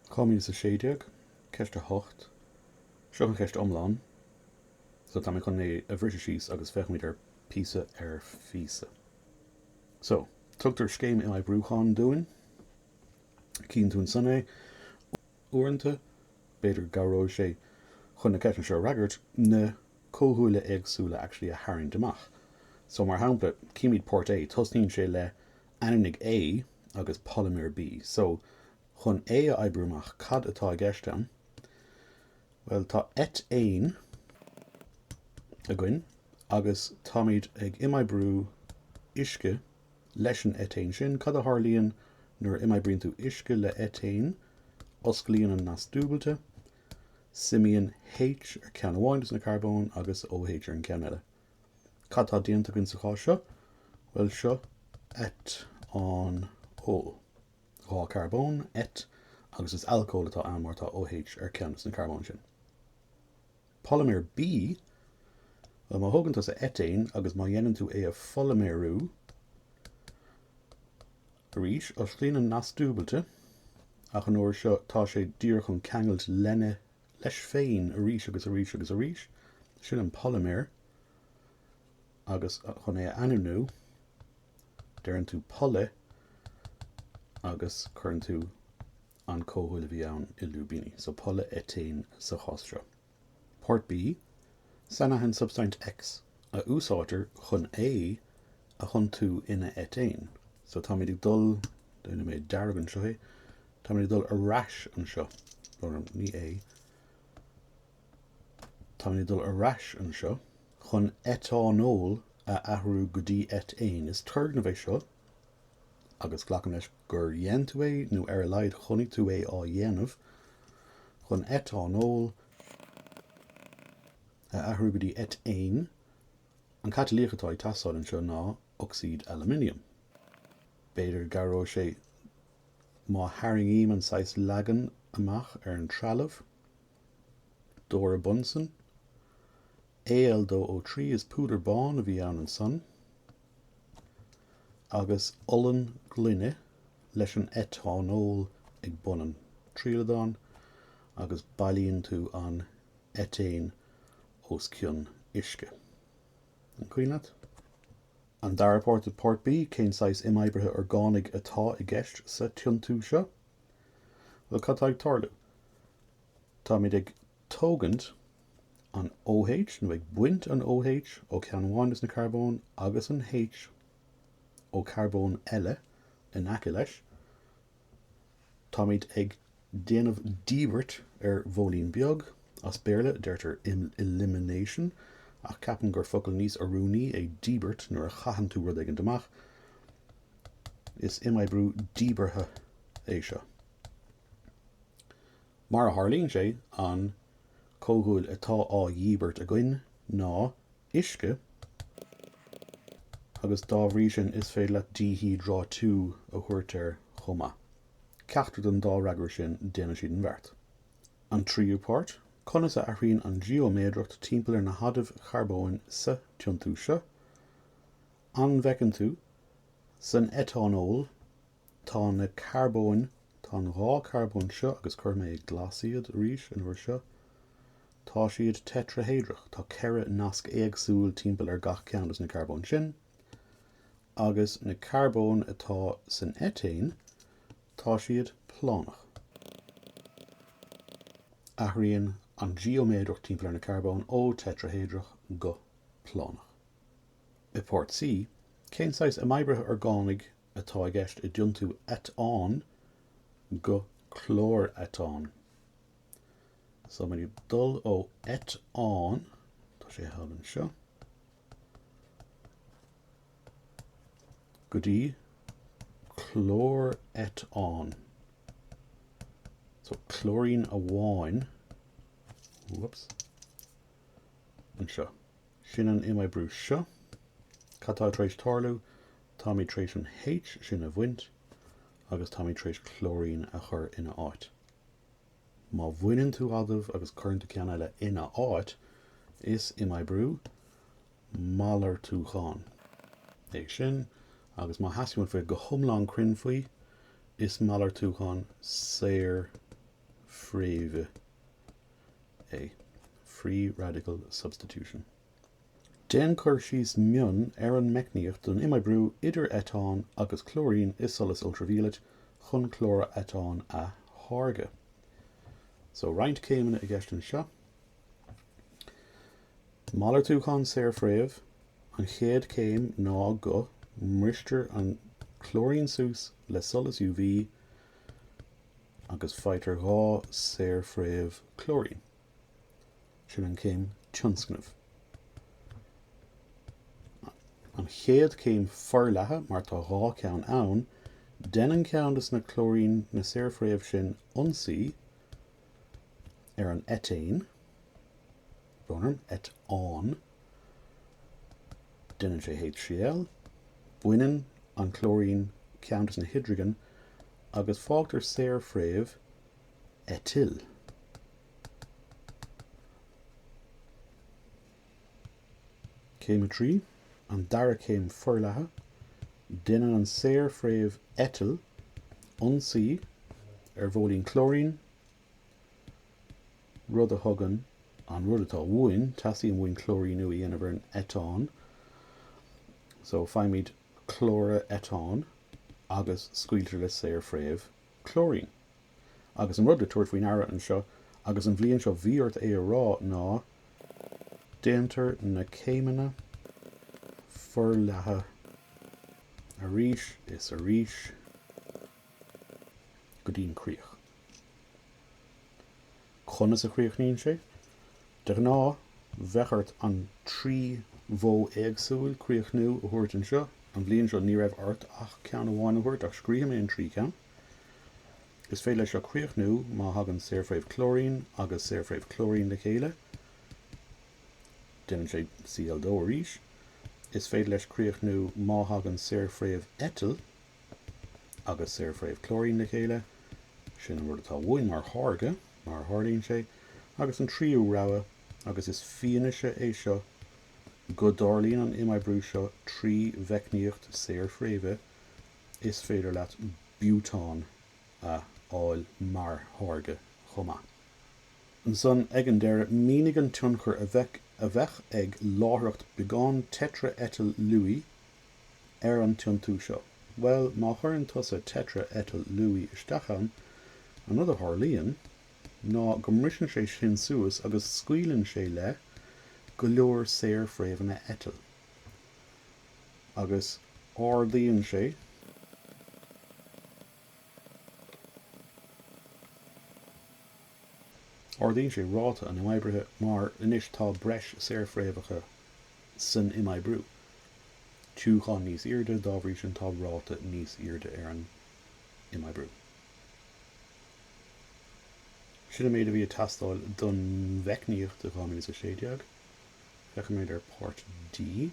Comí sa séideag, ceiste hocht, seo an ceist omláin, so tá chun é a bhrisise síos agus fechmid ar písa ar físa. So, tugtar céim I brúcháin dúin, cín tún sanna, uanta, beidir garró sé chun na ceisna seo ragart na cóthúla agsúla actually a haring deach. So mar hampla, cíimiid port A, tosníonn sé le anonig A agus polymer B. So, chun é a oibriúach cad atá I gceist an, well, tá et éin a gcuin, agus táid ag imaibrú isce leis an etéin sin, cad a tharlaíonn nuair imaibrionn tú isce le etéin, oscailíonn an nasdúbalte, simíonn H ar ceann amháin na carbón agus OH ar an ceann eile. Cad tá díonta gon sa chá seo? Well, seo et an ól. Rá carbón, et, agus is alcohol atá an mar tá OH ar ceann na carbón sin. Polymer B, well, má thugann tú sa etéin agus má dhéanann tú é a polymerú, arís oscailíonn an nasdúbalte, ach an uair seo tá sé dír chun ceangailt lenne leis féin arís agus arís agus arís, sin an polymer, agus chun é anú, dearann tú poly, agus chuann tú an cóthúla bhí ann I lúbíní, so poly etéin sa chástra. Port B, sanna hen substaint X, a úsáidir chun é a chun tú ina etéin. So tá mid ag dul, duna méid dargan seo é, tá mid ag dul arás an seo, or ní é, tá mid ag dul arás an seo, chun etánól a athrú go dtí etéin. Is tuirg na bheith seo, agus ghlachan leis gur dhéan tú é, nó ar a leid chonig tú é á dhéanamh, chun etánól a athrú go dtí etéin, an catalíochatá ag tasáil an seo ná oxíd aluminium. Beidir garró sé má haringím an Ceist legan amach ar an trealamh, dóra bunsan, Al2O3 is púdar bán a bhí ann an son, agus olan glúine leis an etánól ag bunan tríoladán, agus bailíonn tú an etéin os cionn isce. An cuineat? An daraport at Port B, cén sais imaibrthe orgánig atá I gceist sa tiontú seo? Well, cad ag tarlú? Tá mid ag tógant an OH, nó ag buint an OH ó ceann amháin na carbón agus an H ó carbón eile in aice leis. Tá mid ag déanamh díbert ar bhólín beag, as béarla deirtar elimination, ach ceapan gur focail níos arúnaí ag díbert nuair a chaitheann tú rud ag an domach, is imaibrú díbertha é seo. Mar a tharlaíonn sé an cóthúil atá á dhíbert a gcuin ná isce, agus dá bhrí sin is féidir le dihydrátú a chuirt ar chuma. Ceachtar don dá reagar sin déana siad an bheirt. An tríúpáirt, conas a aithríonn an geoméadreacht timpeall ar na hadamh charbón sa tiontú seo, an bhecinn tú san etánól tá na carbón, tá an rá carbón seo agus chuir mé glasíad arís an uair seo, tá siad tetrahéideach, tá ceithre nasc éagsúil timpeall ar gach ceannas na carbón sin, agus na carbón atá san etéin, tá siad plánach. Aithríonn an geoméadreacht timpeall ar na carbón ó tetrahéideach go plánach. I Port C, cén sais imaibrthe orgánig atá I gceist I dtiontú etán go chlóratán. So many dul ó etán, tá sé hagann seo, go dtí chlóratán. So chlórín amháin, whoops, an seo. Sin an imaibrú seo, catá tréis tarlú, tá mí tréis an H sin a bhaint, agus tá mí tréis chlórín a chur ina áit. Má bhaininn tú adamh agus chuirn tú ceann eile ina áit, is imaibrú málar tú cháin. Éag sin, agus má hasisiún fé go thomláin crinn faoi, is málar tú cháin séir fréamh é. Free radical substitution. Den chuir síos mion an meicníocht don imaibrú idir etán agus chlórín is solas ultraviolet chun chlóra etán a tháirge. So roint céimena I gceist an seo. Málar tú chun séir fréamh, an chéad céim ná go mristear an chlórín sús le solas UV agus feitear dhá séir fréamh chlórín. Sin an céim tionscnamh. An chéad céim forleatha mar tá dhá ceann ann, den an ceantas na chlórín na séir fréamh sin ionsaí an etain, bhonarm etán, denan sé HCl, buinean an chlórín ceantas na hydrogen agus fágtar séir fréamh etil. Céim trí, an dara céim forleatha, denan an séir fréamh etil ionsaí bhólín chlórín rud a thugan an rud atá mhain, tasíonn mhain chlórín nua dhéanamh an etán. So feimid chlóra etán agus scuiltear le séir fréamh chlórín. Agus an rud a tuairt faoin aire an seo, agus an bhliain seo bhíort é rá ná déantar na céimena forleatha arís is arís go dtíon críoch. Conas a chríochnaíonn sé, de ná bhechart an trí bhó éagsúil críochnú a thuairt an seo, an bblion seo ní raibh ort ach ceann amháin a thuairt ach scríocha mé an trí ceann. Is féile seo críochnú má hagann séir fréamh chlórín agus séir fréamh chlórín le chéile, denan sé Cl2 arís. Is féidir leis críochnú má hagann séir fréamh etil agus séir fréamh chlórín le chéile, sin an rud atá mhain mar tháirge, mar tháirlíonn sé, agus an tríú rogha agus is fianaise é seo go dárlíonn an imaibrú seo trí bheicníocht séir fréamhe is féidir leat bután a áil mar tháirge chomá. An son ag an deire mínig an tionchar a bheith ag láithreacht beagán tetra etil luí an tiontú seo. Well, má chuireann tusa tetra etil luí isteachán, an rud a tharlaíonn ná go mriseann sé sin suas agus scaoilann sé le go leor séir fréamhanna etil. Agus ardlaíonn sé ardlaíonn sé ráta an imaibrithe mar inis tá breis séir fréamhacha san imaibrú. Túchán níos irde dábhrí sin tá ráta níos irde an imaibrú. Sin méid a bhí tastáil don bheicníocht a bháin is a séideag. Fecha méid ar Part D.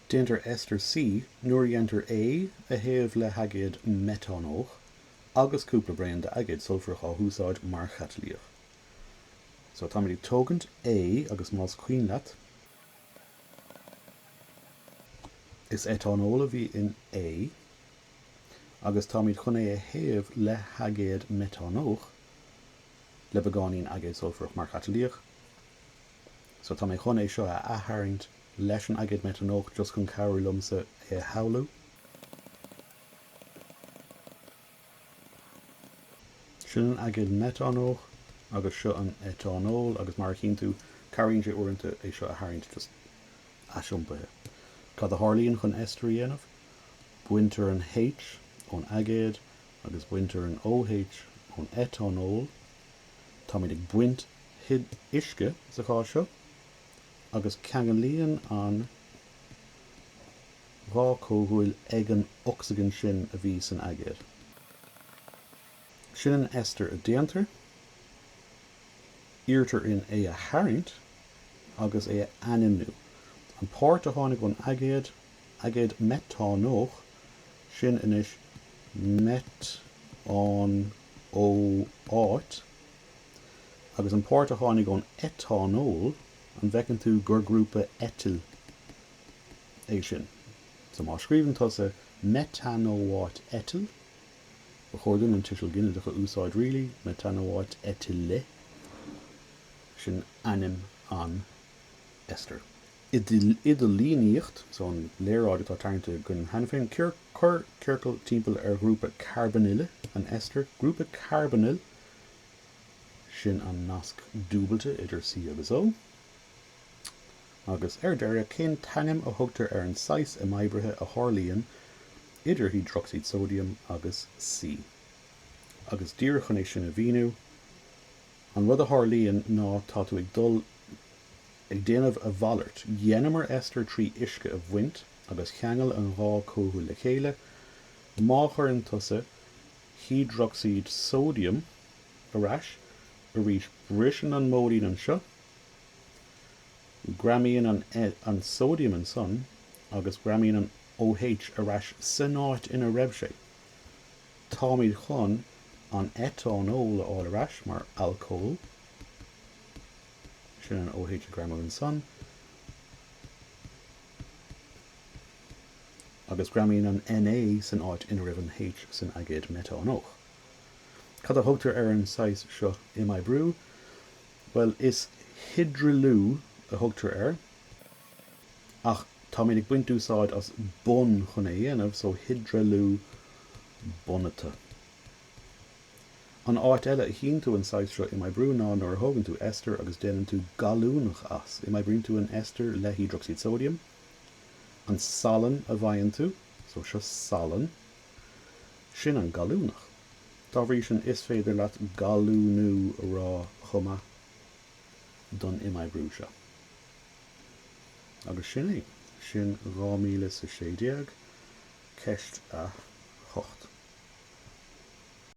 Déantar Ester C nuair dhéantar A thaobh le hagéad metánóch agus cúpla brean de agéad sulfurach á húsáid mar chatalíoch. So tá méid tógant A agus más cuoin leat. Is etánol a bhí in A agus tá méid chun é a thaobh le hagéad metánóch le beagáinín agéad sulfurach mar chatalíoch. So tá méid chun é seo a atharaint leis an agéad metánóch just chun cabhrú lumsa é haolú. Sin an agéad metánóch agus seo an etánol agus mar chin tú cabhraíonn sé uaireanta é seo a atharaint just a siompathe. Cad a tharlaíonn chun ester dhéanamh, buintear an H ón agéad agus buintear an OH ón etánol. Tá méid ag buint isce sa cá seo agus ceangalíonn an dhá cóhúil ag an oxygen sin a bhí san agéad. Sin an ester a déantar, íirtar in é a tharraingt agus é a animnú. An páirt a tháinig ón agéad metánóch sin inis metán ó áit agus an páirt a tháinig ón etánol an bhecinn tú gur grúpa etil é sin. So má scríbann tusa metánóháit etil Chóirún an tiisiil gine de úsáid rilí na tanháit etile sin anim an Esther. Idir líníocht, so an léráid atá tarnta gon hanfin ceircail timpeall grúpa carbonyl an Esther, grúpa carbonyl sin an nasc dúbalta idir C agus O. Agus deire cén tanim a thugtar an Ceist oibrithe a hArdleibhéal idir hydroxide sodium agus C. Agus dír chun é sin a bhíú, an rud a hArdleibhéal ná tá tú ag dul ag déanamh a bhallart, dhéanamar Esther trí isce a bhaint agus cheangail an rá cóthú le chéile, má chuir an tusa hydroxide sodium arás a rís brisin an módín an seo, gramíonn an sodium an son, agus gramíonn an OH arás san áit ina raibh sé. Táimid chun an etanol á arás mar alcohol, sin an OH a gramú an son, agus gramíonn an Na san áit ina raibh an H san agéid metanóch. Cad a thugtar an Ceist seo oibre? Well, is hydrolú a thugtar ach tá mé ag buint úsáid as bun chun é dhéanamh, so hydrolú bunata. An áit eile a híonn tú an Ceist seo oibre ná nuair thugann tú Esther agus déanann tú galúnach as. Oibríonn tú an Esther le hydroxide sodium, an salan a bhainn tú, so seo salan, sin an galúnach. Tá bhrí sin is féidir leat galúnú rá chuma don oibre seo. Agus sin é, sin 2,600 ceist a 8.